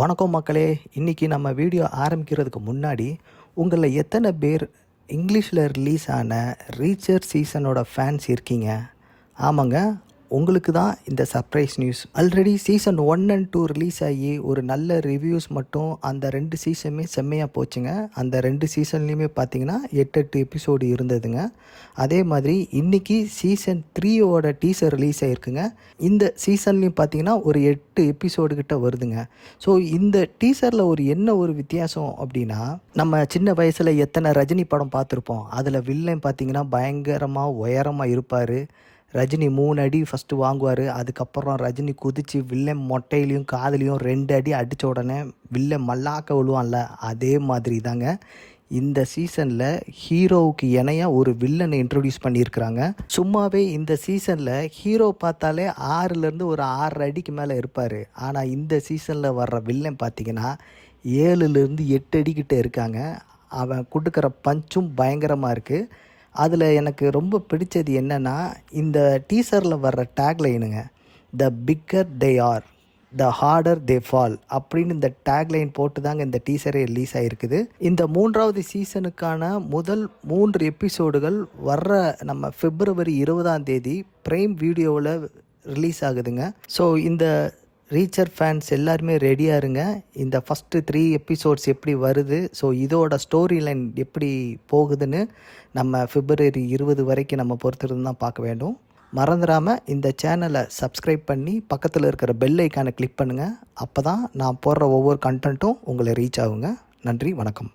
வணக்கம் மக்களே. இன்றைக்கி நம்ம வீடியோ ஆரம்பிக்கிறதுக்கு முன்னாடி உங்களில் எத்தனை பேர் இங்கிலீஷில் ரிலீஸ் ஆன ரீச்சர் சீசனோட ஃபேன்ஸ் இருக்கீங்க? ஆமாங்க, உங்களுக்கு தான் இந்த surprise news. Already season 1 and 2 release ஆகி ஒரு நல்ல ரிவ்யூஸ் மட்டும் அந்த 2 சீசனுமே செம்மையாக போச்சுங்க. அந்த 2 சீசன்லேயுமே பார்த்தீங்கன்னா 8 எபிசோடு இருந்ததுங்க. அதே மாதிரி இன்றைக்கி சீசன் 3யோட டீசர் ரிலீஸ் ஆகிருக்குங்க. இந்த சீசன்லேயும் பார்த்தீங்கன்னா ஒரு 8 எபிசோடு கிட்ட வருதுங்க. ஸோ இந்த டீசரில் ஒரு வித்தியாசம் அப்படின்னா, நம்ம சின்ன வயசில் எத்தனை ரஜினி படம் பார்த்துருப்போம். அதில் வில்லன் பார்த்தீங்கன்னா பயங்கரமாக உயரமாக இருப்பார். ரஜினி 3 அடி ஃபஸ்ட்டு வாங்குவார். அதுக்கப்புறம் ரஜினி குதித்து வில்லன் மொட்டையிலையும் காதுலேயும் 2 அடி அடித்த உடனே வில்லன் மல்லாக்க விழுவான்ல, அதே மாதிரி தாங்க இந்த சீசனில் ஹீரோவுக்கு இணையாக ஒரு வில்லனை இன்ட்ரடியூஸ் பண்ணியிருக்கிறாங்க. சும்மாவே இந்த சீசனில் ஹீரோ பார்த்தாலே 6லேருந்து ஒரு 6 அடிக்கு மேலே இருப்பார். ஆனால் இந்த சீசனில் வர்ற வில்லன் பார்த்திங்கன்னா 7லேருந்து 8 அடிக்கிட்ட இருக்காங்க. அவன் கொடுக்குற பஞ்சும் பயங்கரமாக இருக்குது. அதில் எனக்கு ரொம்ப பிடிச்சது என்னென்னா, இந்த டீசரில் வர்ற டேக்லைனுங்க, the bigger they are the harder they fall அப்படின்னு இந்த டேக்லைன் போட்டு தாங்க இந்த டீசரே ரிலீஸ் ஆகிருக்குது. இந்த 3வது சீசனுக்கான முதல் 3 எபிசோடுகள் வர்ற நம்ம February 20 பிரைம் வீடியோவில் ரிலீஸ் ஆகுதுங்க. ஸோ இந்த ரீச்சர் ஃபேன்ஸ் எல்லாருமே ரெடியாக இருங்க. இந்த ஃபஸ்ட்டு 3 எபிசோட்ஸ் எப்படி வருது, ஸோ இதோட ஸ்டோரி லைன் எப்படி போகுதுன்னு நம்ம February 20 வரைக்கும் நம்ம பொறுத்திருந்து தான் பார்க்க வேண்டும். மறந்துடாமல் இந்த சேனலை சப்ஸ்கிரைப் பண்ணி பக்கத்தில் இருக்கிற பெல் ஐக்கானை கிளிக் பண்ணுங்கள். அப்போ தான் நான் போடுற ஒவ்வொரு கண்டென்ட்டும் உங்களை ரீச் ஆகுங்க. நன்றி, வணக்கம்.